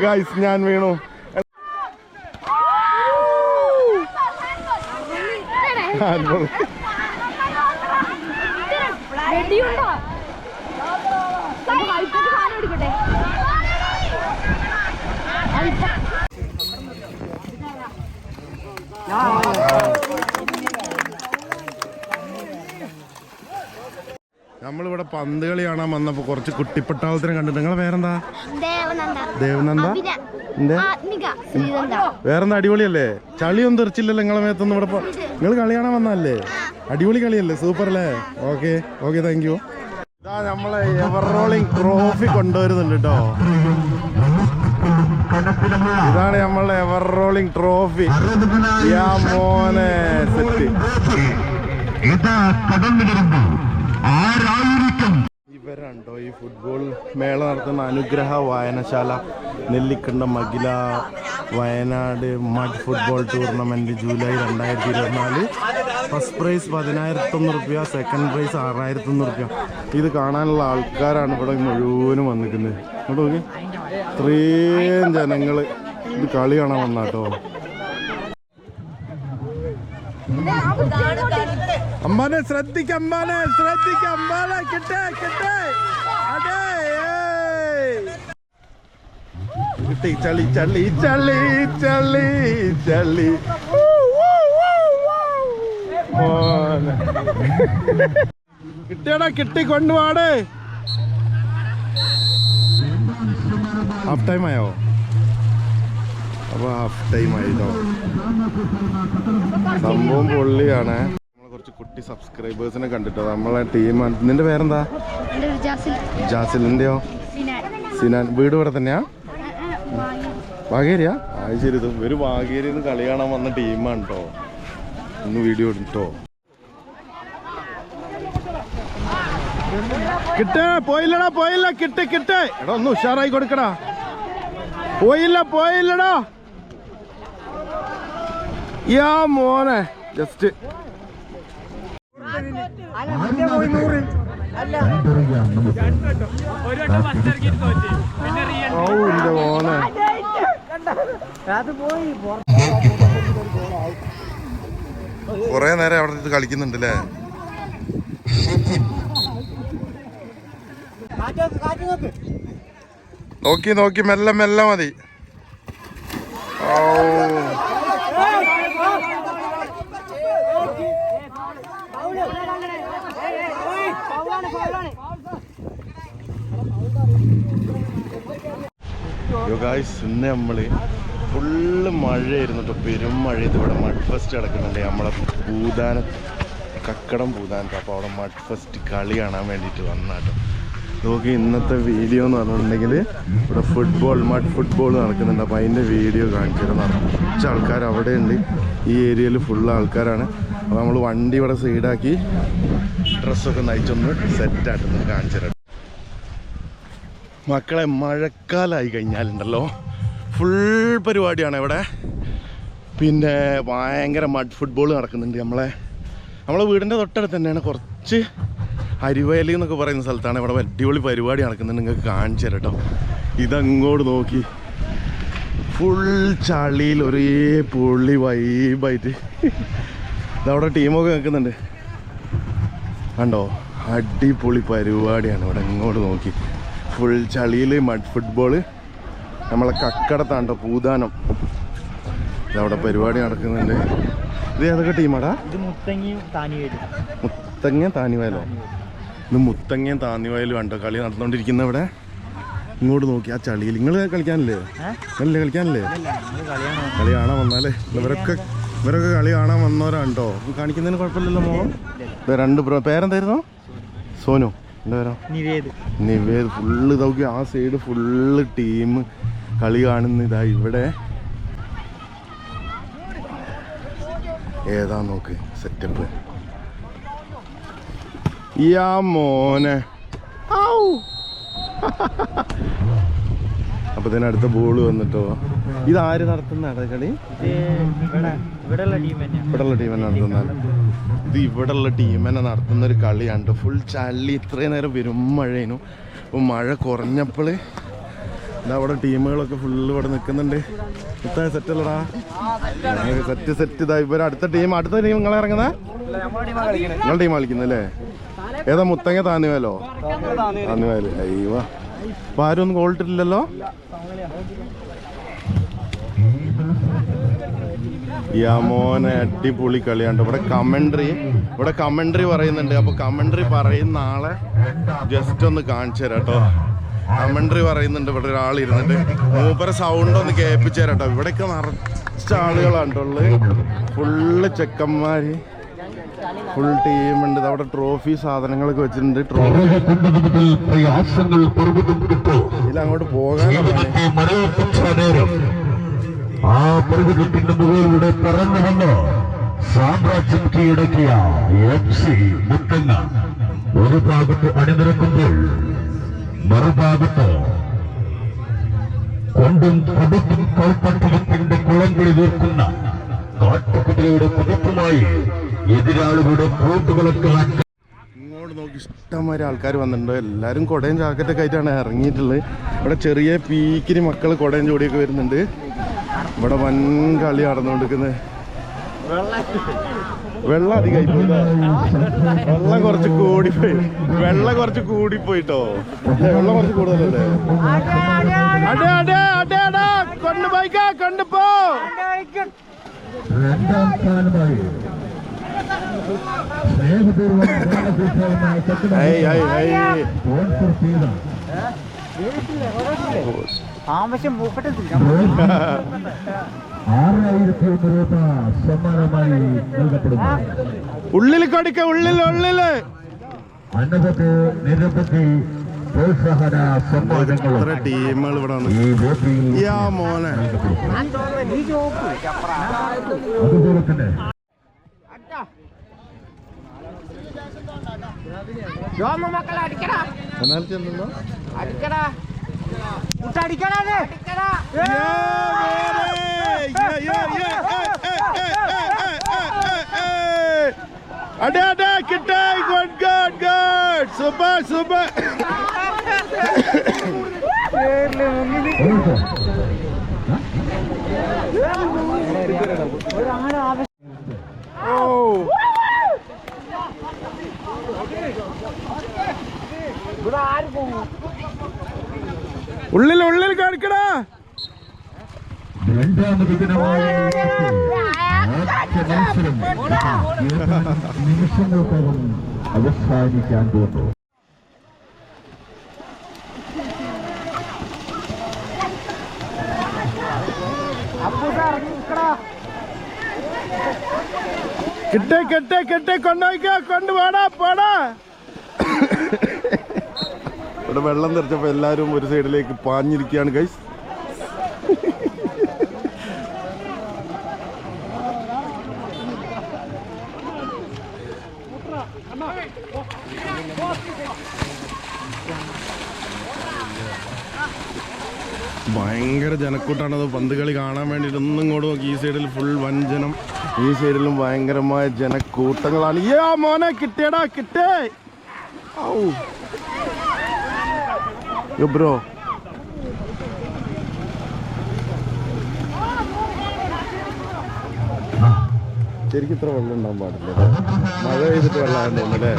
Guys ഞാൻ വീണു. നമ്മളിവിടെ പന്ത് കളി കാണാൻ വന്നപ്പോ കുറച്ച് കുട്ടിപ്പട്ടാളത്തിനെ കണ്ടിട്ട്. നിങ്ങളെ പേരെന്താ? ദേവനന്ദ. വേറെന്താ? അടിപൊളിയല്ലേ? ചളിയൊന്നും തെറിച്ചില്ലല്ലോ നിങ്ങളെ മേത്തൊന്നും. ഇവിടെ നിങ്ങൾ കളി കാണാൻ വന്നല്ലേ? അടിപൊളി കളിയല്ലേ? സൂപ്പർ അല്ലേ? Okay okay, thank you. ഇതാ നമ്മളെ എവർ റോളിംഗ് ട്രോഫി കൊണ്ടുവരുന്നുണ്ട് കേട്ടോ. ഇതാണ് നമ്മളെ എവർ റോളിംഗ് ട്രോഫി. മോനെ സെറ്റ്. ഇവരുണ്ടോ ഈ ഫുട്ബോൾ മേള നടത്തുന്ന അനുഗ്രഹ വായനശാല നെല്ലിക്കണ്ട മകില Wayanad mud football tournament July 2024. First prize 10,100 രൂപ, സെക്കൻഡ് പ്രൈസ് 6,100 രൂപ. ഇത് കാണാനുള്ള ആൾക്കാരാണ് ഇവിടെ മുഴുവനും വന്നിരിക്കുന്നത്. ഇങ്ങോട്ട് നോക്കി, ഇത്രയും ജനങ്ങൾ ഇത് കളി കാണാൻ വന്നാട്ടോ. അമ്മാനെ ശ്രദ്ധിക്ക, അമ്മാനെ ശ്രദ്ധിക്ക, അമ്മാനെ കിട്ടേ കിട്ടേ. അതെ കിട്ടി. ചളി ചളി ചളി ചളി ചളി. കിട്ടിയടാ, കിട്ടി, കൊണ്ടുപോടേ. ഹാഫ് ടൈം ആയോ? അപ്പൊ ഹാഫ് ടൈം ആയിട്ടോ. സംഭവം പൊള്ളിയാണ്. നമ്മളെ കുറച്ച് കുട്ടി സബ്സ്ക്രൈബേഴ്സിനെ കണ്ടിട്ടോ. നമ്മളെ ടീമാണ്. നിന്റെ പേരെന്താ? ജാസിലിന്റെയോ? സിനാൻ. വീട് ഇവിടെ തന്നെയാ? വാഗേരിയാ? അത് ശരി. ഇത് ഒരു വാഗേരിന്ന് കളി കാണാൻ വന്ന ടീമാണ് കേട്ടോ. ഒന്ന് വീഡിയോ എടുത്തോ. കിട്ടേ. പോയില്ലടാ, പോയില്ല. കിട്ടേ കിട്ടേ. എടാ ഒന്ന് ഉഷാറായി കൊടുക്കടാ. പോയില്ല പോയില്ലടാ. യാ മോനെ ജസ്റ്റ്. മോനെ കൊറേ നേരം അവിടെ ഇത് കളിക്കുന്നുണ്ടല്ലേ. നോക്കി നോക്കി മെല്ലെ മെല്ലെ മതി. ഇന്ന് നമ്മള് ഫുള്ള് മഴയായിരുന്നു കേട്ടോ. പെരും മഴ. ഇവിടെ മഡ് ഫെസ്റ്റ് കിടക്കുന്നുണ്ട് നമ്മളെ പൂതാനം, കക്കടം പൂതാനത്ത്. അപ്പോൾ അവിടെ മഡ് ഫെസ്റ്റ് കളി കാണാൻ വേണ്ടിയിട്ട് വന്നാട്ടോ. നോക്കി ഇന്നത്തെ വീഡിയോ എന്ന് പറഞ്ഞിട്ടുണ്ടെങ്കിൽ ഇവിടെ ഫുട്ബോൾ, മഡ് ഫുട്ബോൾ നടക്കുന്നുണ്ട്. അപ്പോൾ അതിൻ്റെ വീഡിയോ കാണിച്ചു തരുന്ന കുറച്ച് ആൾക്കാർ അവിടെ ഉണ്ട്. ഈ ഏരിയയിൽ ഫുള്ള് ആൾക്കാരാണ്. അപ്പോൾ നമ്മൾ വണ്ടി ഇവിടെ സൈഡാക്കി ഡ്രസ്സൊക്കെ നയിച്ചൊന്ന് സെറ്റായിട്ടൊന്ന് കാണിച്ചു തരാം. മക്കളെ, മഴക്കാലമായി കഴിഞ്ഞാലുണ്ടല്ലോ ഫുൾ പരിപാടിയാണ് ഇവിടെ. പിന്നെ ഭയങ്കര മഡ് ഫുട്ബോൾ നടക്കുന്നുണ്ട്. നമ്മളെ വീടിൻ്റെ തൊട്ടടുത്ത് തന്നെയാണ്. കുറച്ച് അരിവയലി എന്നൊക്കെ പറയുന്ന സ്ഥലത്താണ് ഇവിടെ അടിപൊളി പരിപാടി നടക്കുന്നുണ്ട്. നിങ്ങൾക്ക് കാണിച്ചു തരാം കേട്ടോ. ഇതങ്ങോട്ട് നോക്കി ഫുൾ ചളിയിൽ ഒരേ പൊള്ളി വൈബായിട്ട് ഇതവിടെ ടീമൊക്കെ നിൽക്കുന്നുണ്ട്. കണ്ടോ, അടിപൊളി പരിപാടിയാണ് ഇവിടെ. ഇങ്ങോട്ട് നോക്കി ഫുൾ ചളിയിൽ മഡ് ഫുട്ബോള്. നമ്മളെ കക്കടത്താണ്ടോ പൂതാനം. ഇതവിടെ പരിപാടി നടക്കുന്നുണ്ട്. ഇത് ഏതൊക്കെ ടീമാടാ? മുത്തങ്ങ താനിവയലോ? ഇത് മുത്തങ്ങയും താന്നിവയലും ഉണ്ടോ കളി നടന്നുകൊണ്ടിരിക്കുന്ന ഇവിടെ. ഇങ്ങോട്ട് നോക്കി ആ ചളിയിൽ. നിങ്ങൾ കളിക്കാനല്ലേ? അല്ലേ കളിക്കാനല്ലേ? കളി കാണാൻ വന്നാലേ. ഇവരൊക്കെ കളി കാണാൻ വന്നവരാണ്ടോ. കാണിക്കുന്നതിന് കുഴപ്പമില്ലല്ലോ മോഹം. രണ്ട് പേരെന്തായിരുന്നു? സോനു. എന്താ പേരോ? നിവേദ്. ഫുള്ള് നോക്കി ആ സൈഡ് ഫുള്ള് ടീം കളി കാണുന്ന. ഇതാ ഇവിടെ ഏതാ നോക്ക് സെറ്റപ്പ്. യാ മോനെ. അപ്പൊ തന്നെ അടുത്ത ബോള് വന്നിട്ടോ. ഇത് ആര് നടത്തുന്ന കളി? ഇവിടെയുള്ള ടീം തന്നെ നടത്തുന്ന. ഇത് ഇവിടെയുള്ള ടീം തന്നെ നടത്തുന്ന ഒരു കളിയാണ്. ഫുൾ ചളി. ഇത്രയും നേരം വരും മഴയേനു. അപ്പോൾ മഴ കുറഞ്ഞപ്പോൾ ഇതാ അവിടെ ടീമുകളൊക്കെ ഫുള്ള് ഇവിടെ നിൽക്കുന്നുണ്ട്. സെറ്റ് അല്ലടാ, സെറ്റ് ഇതാ ഇവര് അടുത്ത ടീം നിങ്ങളെ ഇറങ്ങുന്ന നിങ്ങളുടെ ടീം കളിക്കുന്നല്ലേ? ഏതാ മുത്തങ്ങ താന്നിവേലോ? താന്നിവേല്. അയ്യോ, അപ്പൊ ആരും ഒന്നും ഗോളിട്ടില്ലല്ലോ. മോനെ അടിപൊളി കളിയാണ്. ഇവിടെ കമൻട്രി പറയുന്നുണ്ട്. അപ്പൊ കമൻട്രി പറയുന്ന ആളെ ജസ്റ്റ് ഒന്ന് കാണിച്ചു തരാം കേട്ടോ. കമൻട്രി പറയുന്നുണ്ട്. ഇവിടെ ഒരാൾ ഇരുന്നിട്ട് മൂപ്പര സൗണ്ട് ഒന്ന് കേൾപ്പിച്ചു തരാം കേട്ടോ. ഇവിടെയൊക്കെ നിറച്ച ആളുകളാണ് ഉള്ളത്. ഫുള്ള് ചെക്കന്മാര്, ഫുൾ ടീമുണ്ട്. അവിടെ ട്രോഫി സാധനങ്ങളൊക്കെ വെച്ചിട്ടുണ്ട്. ട്രോഫി ഇല്ല, അങ്ങോട്ട് പോകാനാണ്. ആ പ്രതികൂട്ടിന്റെ മുകളിലൂടെ പറന്നു വന്ന് സാമ്രാജ്യം കീഴടക്കിയ FC മുത്തങ്ങ ഒരു ഭാഗത്ത് അണിനിരക്കുമ്പോൾ മറുഭാഗത്ത് കൊണ്ടും കടുത്തും കളിപ്പട്ടണത്തിന്റെ കുളംകുളി തീർക്കുന്ന കാട്ടുകുതിരയുടെ കുതിപ്പുമായി എതിരാളികളുടെ കൂട്ടുകളൊക്കെ ഇങ്ങോട്ട് നോക്കി ഇഷ്ടംമാതിരി ആൾക്കാർ വന്നിട്ടുണ്ട്. എല്ലാവരും കുടയും ജാക്കറ്റൊക്കെ ആയിട്ടാണ് ഇറങ്ങിയിട്ടുള്ളത്. ഇവിടെ ചെറിയ പീക്കിന് മക്കൾ കുടയും ജോഡിയൊക്കെ വരുന്നുണ്ട്. ഇവിടെ വൻ കളി നടന്നുകൊണ്ടിരിക്കുന്നത്. വെള്ളം അധികമായി പോയി, വെള്ളം കുറച്ച് കൂടിപ്പോയിട്ടോ. വെള്ളം കുറച്ച് കൂടുതലല്ലേ? കൊണ്ടുപോ രണ്ടാം സ്ഥാനമായി ആവശ്യം മൂക്കട്ടില്ല. 6,100 രൂപ സമ്മാനമായി നൽകപ്പെടുന്നു. ഉള്ളിൽ കൊടുക്ക, ഉള്ളില് അനവധി നിരവധി പ്രോത്സാഹന സമ്മാനങ്ങൾ ടീമുകൾ ഇവിടെ വന്നു. മോനെ അതുപോലെ തന്നെ സൂപ്പർ ഉള്ളിൽ കാണിക്കടാ. രണ്ടാമത് ദിനമായ മത്സരം നിമിഷങ്ങൾക്കകം അവസാനിക്കാൻ പോകുന്നു. കെട്ടെ കൊണ്ടുപോടാ. ഇവിടെ വെള്ളം തെറിച്ചപ്പോ എല്ലാരും ഒരു സൈഡിലേക്ക് പാഞ്ഞിരിക്കുകയാണ് ഗൈസ്. ഭയങ്കര ജനക്കൂട്ടാണത്. പന്ത് കളി കാണാൻ വേണ്ടിയിട്ട് ഒന്നും ഇങ്ങോട്ട് നോക്കി. ഈ സൈഡിൽ ഫുൾ വഞ്ചനം, ഈ സൈഡിലും ഭയങ്കരമായ ജനക്കൂട്ടങ്ങളാണ്. മോനെ കിട്ടിയടാ. ബ്രോ ശരിക്കും ഇത്ര വെള്ളം ഉണ്ടാകാൻ പാടില്ല. മഴ പെയ്തിട്ട് വെള്ളമായെന്ന് തോന്നുന്നല്ലേ?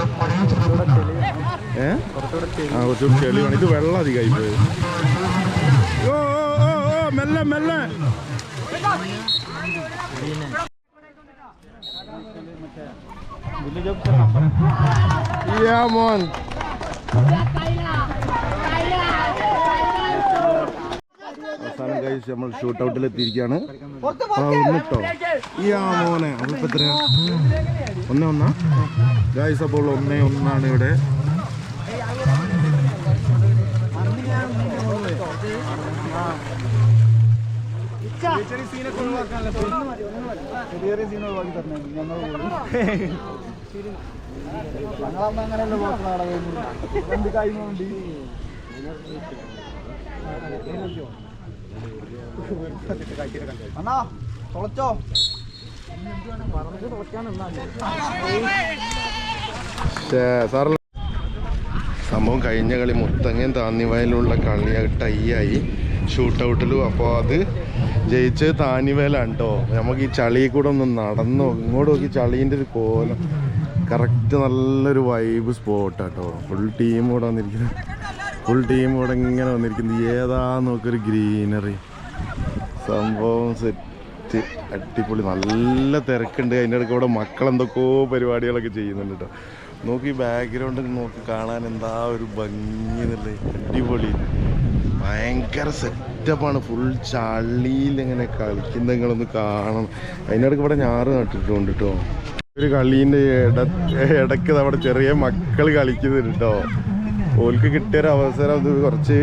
കുറച്ചുകൂടി ചെളിയാണ്. ഇത് വെള്ളം അധികമായി പോയി. മെല്ലെ മോൻ. അവസാനം കഴിച്ച് നമ്മൾ ഷൂട്ട് ഔട്ടിൽ എത്തിയിരിക്കുകയാണ്. ഒന്നിട്ടോ മോനെ. അതിപ്പോ എത്രയാ? 1-1 ഗൈസ്. അപ്പോൾ 1-1 ഇവിടെ. അണ്ണാ തുളച്ചോ. സംഭവം കഴിഞ്ഞ കളി മുത്തങ്ങയും താന്നിവയലുള്ള കളിയായി ടൈയായി. ഷൂട്ട് ഔട്ടിലും. അപ്പോൾ അത് ജയിച്ചത് താനിവേലാണ് കേട്ടോ. നമുക്ക് ഈ ചളിയിൽ കൂടെ ഒന്ന് നടന്നു ഇങ്ങോട്ട് നോക്കി ചളീൻ്റെ ഒരു കോലം. കറക്റ്റ് നല്ലൊരു വൈബ് സ്പോട്ടാണ് കേട്ടോ. ഫുൾ ടീം കൂടെ വന്നിരിക്കുന്നത്. ഫുൾ ടീം കൂടെ ഇങ്ങനെ വന്നിരിക്കുന്നത്. ഏതാ നോക്കൊരു ഗ്രീനറി സംഭവം സെറ്റ് അടിപൊളി. നല്ല തിരക്കുണ്ട്. അതിൻ്റെ ഇടയ്ക്ക് ഇവിടെ മക്കളെന്തൊക്കെയോ പരിപാടികളൊക്കെ ചെയ്യുന്നുണ്ട് കേട്ടോ. നോക്കി ബാക്ക്ഗ്രൗണ്ട് നോക്കി കാണാൻ എന്താ ഒരു ഭംഗി എന്നല്ലേ. അടിപൊളി ഭയങ്കര സെറ്റപ്പാണ്. ഫുൾ ചളിയിൽ ഇങ്ങനെ കളിക്കുന്ന നിങ്ങളൊന്ന് കാണണം. അതിൻ്റെ ഇടയ്ക്ക് ഇവിടെ ഞാറ് നട്ടിട്ടുണ്ട് കേട്ടോ. ഒരു കളീൻ്റെ ഇടയ്ക്ക് നമ്മുടെ ചെറിയ മക്കൾ കളിക്കുന്നുണ്ട് കേട്ടോ. ഓൽക്ക് കിട്ടിയൊരു അവസരം അത് കുറച്ച്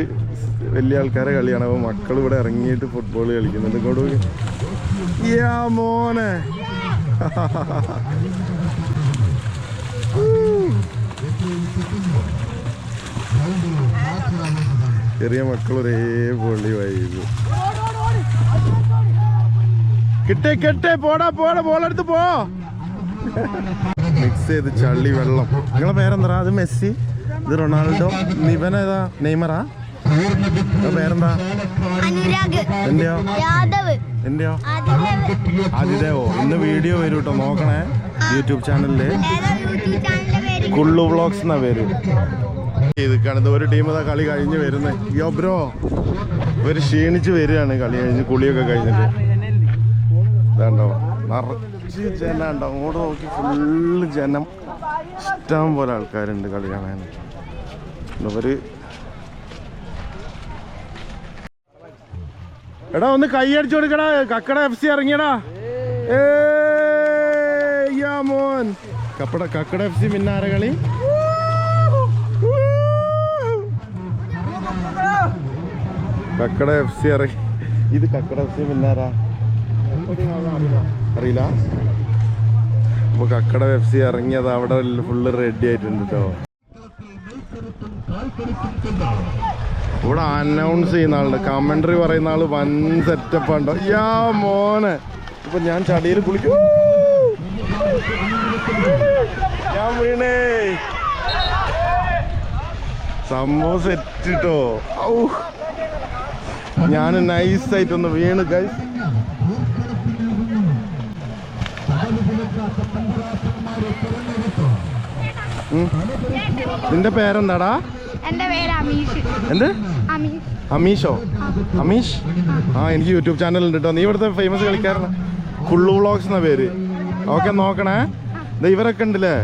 വലിയ ആൾക്കാരെ കളിയാണ്. അപ്പോൾ മക്കൾ ഇവിടെ ഇറങ്ങിയിട്ട് ഫുട്ബോൾ കളിക്കുന്നുണ്ട്. ഇങ്ങോട്ട് യാ മോനെ ചെറിയ മക്കൾ ഒരേ പൊള്ളി വൈബ്. കിട്ടേ പോടാ ബോളെടുത്ത് പോ. മിക്സ് ചെയ്ത് ചള്ളി വെള്ളം. നിങ്ങളെ പേരെന്താ? അത് മെസ്സി, ഇത് റൊണാൾഡോ, ഇവനേതാ നെയ്മറാ? പേരെന്താ? എന്റെയോ? എന്റെയോ? ആദിദേവോ. ഇന്ന് വീഡിയോ വരും കേട്ടോ, നോക്കണേ. യൂട്യൂബ് ചാനലില് കുള്ളു വ്ളോഗ്സ് എന്നാ പേര്. ഇത് ഒരു ടീം ഇതാ കളി കഴിഞ്ഞ് വരുന്നത്. യോ ബ്രോ, ഇവര് ക്ഷീണിച്ച് വരികയാണ് കളി കഴിഞ്ഞ് കുളിയൊക്കെ കഴിഞ്ഞിട്ട്. ഇതാണ്ടോ നിറച്ച് ജനം ഉണ്ടോ. അങ്ങോട്ട് നോക്കി ഫുള്ള് ജനം. ഇഷ്ടം പോലെ ആൾക്കാരുണ്ട് കളി കാണാൻ. ഇവര് എടാ ഒന്ന് കൈയടിച്ചു കൊടുക്കടാ. കക്കട FC ഇറങ്ങിയടാ. മോൻ കക്കട FC മിന്നാര കളി. കക്കട FC ഇറങ്ങി. ഇത് കക്കട FC മിന്നാരാ അറിയില്ല. അപ്പൊ കക്കട FC ഇറങ്ങിയത് അവിടെ ഫുള്ള് റെഡി ആയിട്ടുണ്ട് കേട്ടോ. ഇവിടെ അനൗൺസ് ചെയ്യുന്ന ആളുണ്ട്, കമന്ററി പറയുന്ന ആള് വൻ സെറ്റപ്പ് ഉണ്ടോ. യാ മോനെ, ഇപ്പൊ ഞാൻ ചടിയിൽ കുളിക്കും. ഞാൻ വീണേ സംഭവം സെറ്റ് കേട്ടോ. ഞാൻ നൈസായിട്ടൊന്ന് വീണ് ഗൈസ്. നിന്റെ പേരെന്താടാ? എന്ത്? അമീഷോ? അമീഷ്? ആ, എനിക്ക് യൂട്യൂബ് ചാനൽ ഉണ്ട് കേട്ടോ. നീ ഇവിടുത്തെ ഫേമസ് കളിക്കാരനാ. കുള്ളു വ്ളോഗ്സ് എന്നാ പേര്. ഓക്കെ, നോക്കണേ. ഇവരൊക്കെ ഉണ്ടല്ലേ.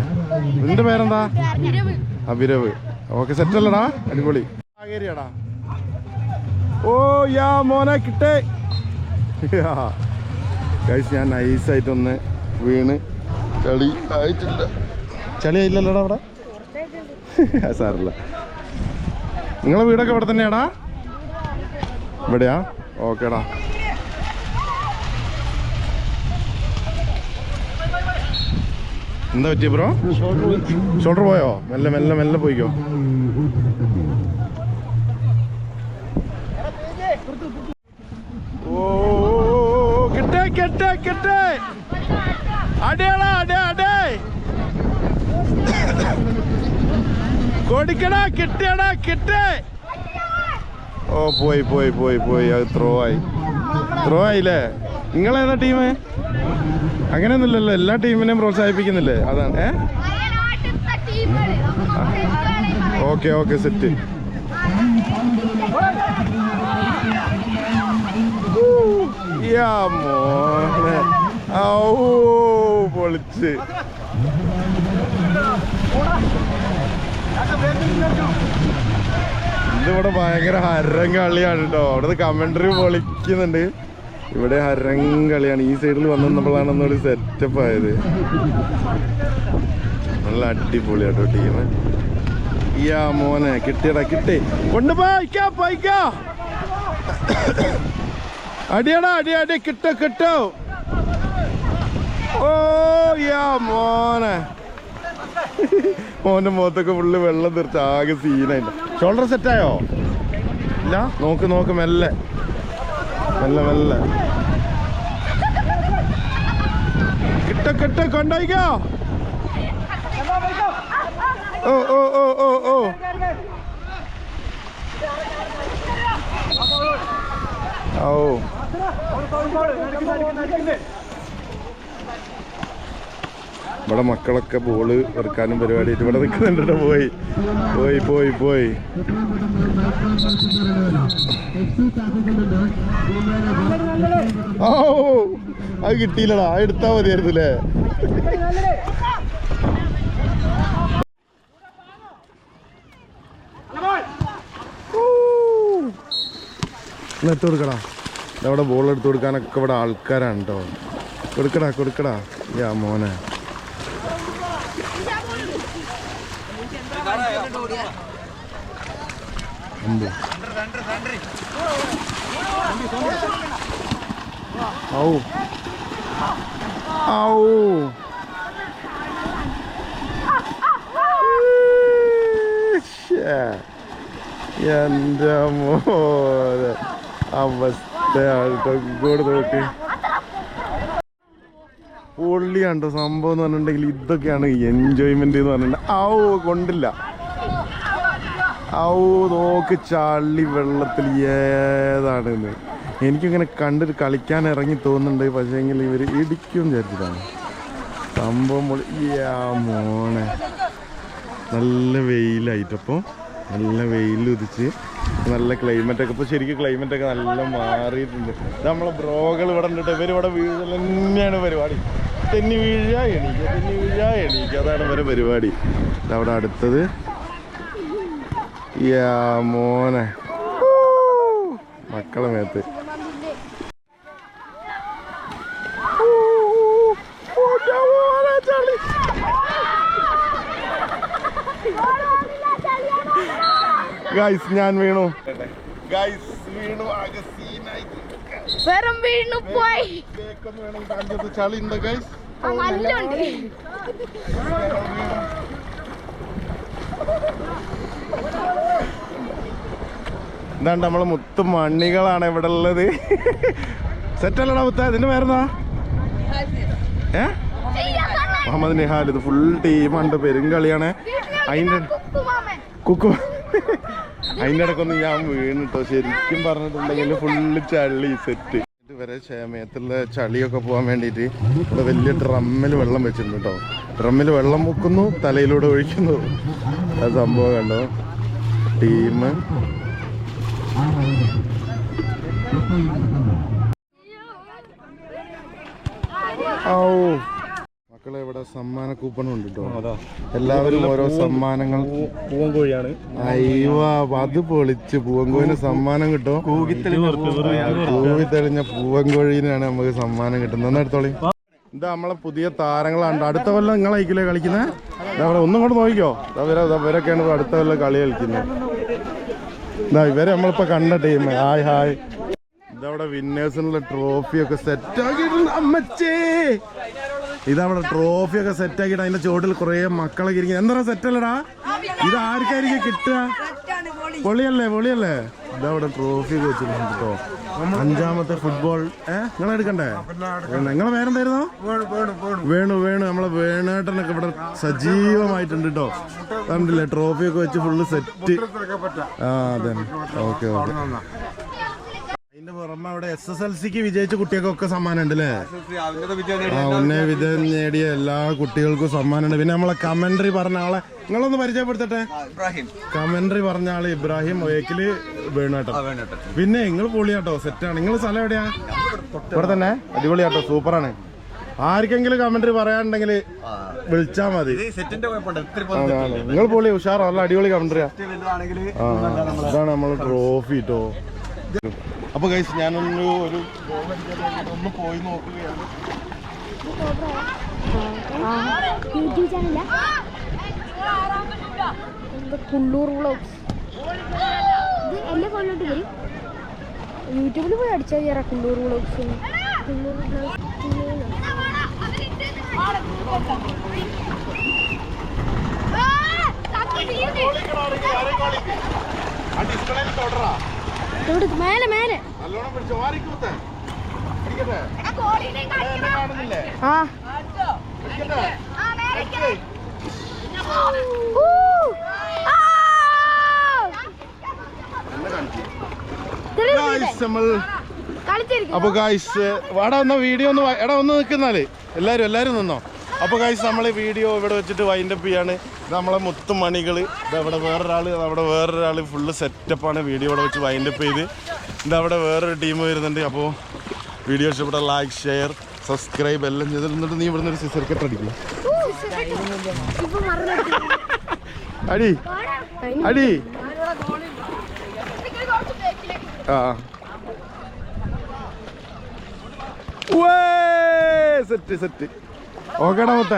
നിന്റെ പേരെന്താ? അഭിരവ്. ഓക്കെ, സെറ്റ് അല്ലടാ, അടിപൊളി. ആകേരിയാടാ. ഓ യാ മോനെ കിട്ടേ. ഗൈസ്, ഞാൻ നൈസായിട്ടൊന്ന് വീണ്. ചളി ആയിട്ടില്ല. ചളി ആയില്ലല്ലോടാ അവിടെ. സാറില്ല. നിങ്ങളെ വീടൊക്കെ ഇവിടെ തന്നെയാടാ? ഇവിടെയാ? ഓക്കേടാ. എന്താ പറ്റിയ ബ്രോ? ഷോൾഡർ പോയോ? മെല്ലെ മെല്ലെ മെല്ലെ പോയിക്കോ. ഓ കിട്ടേ കിട്ടേ കിട്ടേ. അടേടാ അടേ അടേ. കൊടുക്കടാ, കിട്ടേടാ കിട്ടേ. ഓ പോയി പോയി പോയി പോയി. അത് ത്രോ ആയില്ലേ? നിങ്ങളേതാ ടീം? അങ്ങനെയൊന്നുമില്ലല്ലോ, എല്ലാ ടീമിനെയും പ്രോത്സാഹിപ്പിക്കുന്നില്ലേ? അതാണ്. Okay okay, set. മോനെ പൊളിച്ച്. ഇതിവിടെ ഭയങ്കര ഹരം കളിയാണ് കേട്ടോ. അവിടുത്തെ കമന്ററി പൊളിക്കുന്നുണ്ട്. ഇവിടെ ഹരം കളിയാണ്. ഈ സൈഡിൽ വന്നപ്പോഴാണ് ഒന്നുകൂടി സെറ്റപ്പ് ആയത്. നല്ല അടിപൊളിയാട്ടോ ടീം. യാ മോനെ, കിട്ടിയടാ കിട്ടി. കൊണ്ടുപോയിക്കോ. അടിയടാ അടി അടി. കിട്ടോ. ഓ യാ മോനെ. മോന്റെ മുഖത്തൊക്കെ ഫുള്ള് വെള്ളം തീർച്ച ആകെ സീനായില്ല. ഷോൾഡർ സെറ്റായോ? ഇല്ല. നോക്ക് മെല്ലെ മെല്ലെ. കിട്ടോ കൊണ്ടോയിക്കോ. ഓ ഓ ഇവിടെ മക്കളൊക്കെ ബോള് വെറുക്കാനും പരിപാടിയായിട്ട് ഇവിടെ നിൽക്കുന്നുണ്ട്. പോയി പോയി പോയി പോയി ഓ അത് കിട്ടിയില്ലടാ, എടുത്താ മതിയായിരുന്നില്ലേ. എടുത്തു കൊടുക്കടാ, അവിടെ ബോൾ എടുത്തു കൊടുക്കാനൊക്കെ ഇവിടെ ആൾക്കാരാണ് കേട്ടോ. കൊടുക്കടാ കൊടുക്കടാ യാ മോനെ. ഔ ഔ എൻ്റെ മോനെ അവസ്ഥയാണ് ഇങ്ങോട്ട് നോക്കി. പൊള്ളിയാണ്ടോ സംഭവം എന്ന് പറഞ്ഞിട്ടുണ്ടെങ്കിൽ ഇതൊക്കെയാണ് എൻജോയ്മെന്റ് എന്ന് പറഞ്ഞിട്ടുണ്ടെങ്കിൽ. ഔ കൊണ്ടില്ല. ഔ നോക്ക് ചളി വെള്ളത്തിൽ ഏതാണെന്ന് എനിക്കിങ്ങനെ കണ്ടിട്ട് കളിക്കാൻ ഇറങ്ങി തോന്നുന്നുണ്ട്. പക്ഷേങ്കിൽ ഇവർ ഇടിക്കും വിചാരിച്ചിട്ടാണ് സംഭവം. മോനെ നല്ല വെയിലായിട്ടപ്പോൾ നല്ല വെയിൽ ഉദിച്ച് നല്ല ക്ലൈമറ്റൊക്കെ ഇപ്പോൾ ശരിക്കും ക്ലൈമറ്റൊക്കെ നല്ല മാറിയിട്ടുണ്ട്. നമ്മളെ ബ്രോകൾ ഇവിടെ ഉണ്ട്. ഇവരിവിടെ വീഴൽ തന്നെയാണ് പരിപാടി. തെന്നി വീഴുക എണീക്കുക, തെന്നി വീഴുക എണീക്കുക, അതാണ് ഇവരെ പരിപാടി. അവിടെ അടുത്തത് യാ മോനെ മക്കളെ മേത്ത് ഗൈസ് ഞാൻ വീണു. ഗൈസ് വീണു. ആകെ സീനായിട്ട് ചളി ഉണ്ടോ ഗൈസ്? എന്താണ്ട് നമ്മളെ മുത്ത് മണ്ണികളാണ് ഇവിടെ ഉള്ളത്. സെറ്റല്ലടാ മുത്ത, ഇതിന്റെ പേരെന്താ? മുഹമ്മദ് നിഹാൽ. ഇത് ഫുൾ ടീമുണ്ട്, പെരുങ്കളിയാണ്. അതിന്റെ കുക്കു അതിൻ്റെ ഇടയ്ക്കൊന്ന് ഞാൻ വീണിട്ടോ. ശരിക്കും പറഞ്ഞിട്ടുണ്ടെങ്കിൽ ഫുള്ള് ചളി സെറ്റ്. ഇതുവരെ മേത്തുള്ള ചളിയൊക്കെ പോകാൻ വേണ്ടിയിട്ട് ഇവിടെ വലിയ ഡ്രമ്മിൽ വെള്ളം വെച്ചിട്ടുണ്ട് കേട്ടോ. ഡ്രമ്മിൽ വെള്ളം മുക്കുന്നു, തലയിലൂടെ ഒഴിക്കുന്നു. ആ സംഭവം കണ്ടോ. ടീം ഓ മക്കളെ ഇവിടെ സമ്മാന കൂപ്പണും ഉണ്ട് കേട്ടോ. എല്ലാവരും ഓരോ സമ്മാനങ്ങൾ. പൂവൻകോഴിയാണ്. അയ്യോ അത് പൊളിച്ച് പൂവൻകോഴിന് സമ്മാനം കിട്ടും. കൂവിത്തെളിഞ്ഞ പൂവൻകോഴിനാണ് നമുക്ക് സമ്മാനം കിട്ടുന്നത്. ഒന്ന് എടുത്തോളി. ഇതാ നമ്മളെ പുതിയ താരങ്ങളാണ്. അടുത്ത കൊല്ലം നിങ്ങളായിരിക്കില്ലേ കളിക്കുന്നത്? അവിടെ ഒന്നും കൂടെ നോക്കിക്കോ. ഇവരൊക്കെയാണ് അടുത്ത കൊല്ലം കളി കളിക്കുന്നത്. ഇതാ ഇവരെ നമ്മളിപ്പോ കണ്ട ടീം. Hi hi. ഇതവിടെ വിന്നേഴ്സിനുള്ള ട്രോഫിയൊക്കെ സെറ്റ് ആക്കിയിട്ടുണ്ട്. അമ്മച്ചേ ഇതവിടെ ട്രോഫിയൊക്കെ സെറ്റ് ആക്കിയിട്ട് അതിന്റെ ചോട്ടിൽ കുറെ മക്കളൊക്കെ ഇരിക്കുന്നത്. എന്താ സെറ്റല്ലടാ? ഇത് ആർക്കായിരിക്കും കിട്ടുക? പൊളിയല്ലേ പൊളിയല്ലേ. ഇതവിടെ ട്രോഫിയൊക്കെ വെച്ചിട്ടുണ്ട് കേട്ടോ. 5ാമത്തെ ഫുട്ബോൾ. നിങ്ങൾ എടുക്കണ്ടേ? നിങ്ങളെ പേരെന്തായിരുന്നു? വേണു. വേണു നമ്മളെ വേണേട്ടനൊക്കെ ഇവിടെ സജീവമായിട്ടുണ്ട് കേട്ടോ. കണ്ടില്ലേ ട്രോഫിയൊക്കെ വെച്ച് ഫുള്ള് സെറ്റ്. ആ അതെ ഓക്കെ ഓക്കെ. അതിന്റെ പുറമെ അവിടെ SSLCക്ക് വിജയിച്ച കുട്ടികൾക്കൊക്കെ സമ്മാനം ഉണ്ട് അല്ലേ? ഉന്നത വിജയം നേടിയ എല്ലാ കുട്ടികൾക്കും സമ്മാനം ഉണ്ട്. പിന്നെ നമ്മളെ കമന്ററി പറഞ്ഞ ആളെ നിങ്ങളൊന്ന് പരിചയപ്പെടുത്തട്ടെ. കമന്ററി പറഞ്ഞ ആള് ഇബ്രാഹിം, ഒയക്കില് വേണുട്ടോ. പിന്നെ നിങ്ങൾ പൊളിയാട്ടോ, സെറ്റാണ്. നിങ്ങൾ സ്ഥലം എവിടെയാ? ഇവിടെ തന്നെ. അടിപൊളിയാട്ടോ, സൂപ്പറാണ്. ആർക്കെങ്കിലും കമന്ററി പറയാനുണ്ടെങ്കിൽ വിളിച്ചാ മതി. നിങ്ങൾ പൊളി ഉഷാറോ, നല്ല അടിപൊളി കമന്ററിയാ. ഇതാണ് നമ്മള് ട്രോഫി കേട്ടോ. അപ്പൊ ഗൈസ് ഞാനൊന്ന് ഒന്ന് പോയി നോക്കുകയാണ്. യൂട്യൂബ് ചാനലാ കുള്ളൂർ വ്ളോഗ്സ്. ഇത് എല്ലാ കൊല്ലോട്ട് വരും. യൂട്യൂബിൽ പോയി അടിച്ചാൽ ചേരാ കുള്ളൂർ വ്ളോഗ്സ്. കുള്ളൂർ മേലെ മേലെ ആ നമ്മൾ അപ്പോൾ ഗായ്സ് വാടാ എന്നാ വീഡിയോ ഒന്ന് എടാ ഒന്ന് നിൽക്കുന്നാല് എല്ലാവരും നിന്നോ. അപ്പോൾ ഗായ്സ് നമ്മൾ വീഡിയോ ഇവിടെ വെച്ചിട്ട് വൈൻഡപ്പ് ചെയ്യാണ്. ഇത് നമ്മളെ മുത്തുമണികൾ ഇതവിടെ വേറൊരാൾ ഫുള്ള് സെറ്റപ്പാണ്. വീഡിയോ ഇവിടെ വെച്ച് വൈൻഡപ്പ് ചെയ്ത് ഇതവിടെ വേറൊരു ടീം വരുന്നുണ്ട്. അപ്പോൾ വീഡിയോ ഇഷ്ടപ്പെട്ട ലൈക്ക് ഷെയർ സബ്സ്ക്രൈബ് എല്ലാം ചെയ്ത് എന്നിട്ട് നീ ഇവിടുന്ന് ഒരു സിസർ കട്ട് അടിക്കും. അടി അടി ആ സെറ്റ് ഓക്കേടാ മൊത്തം.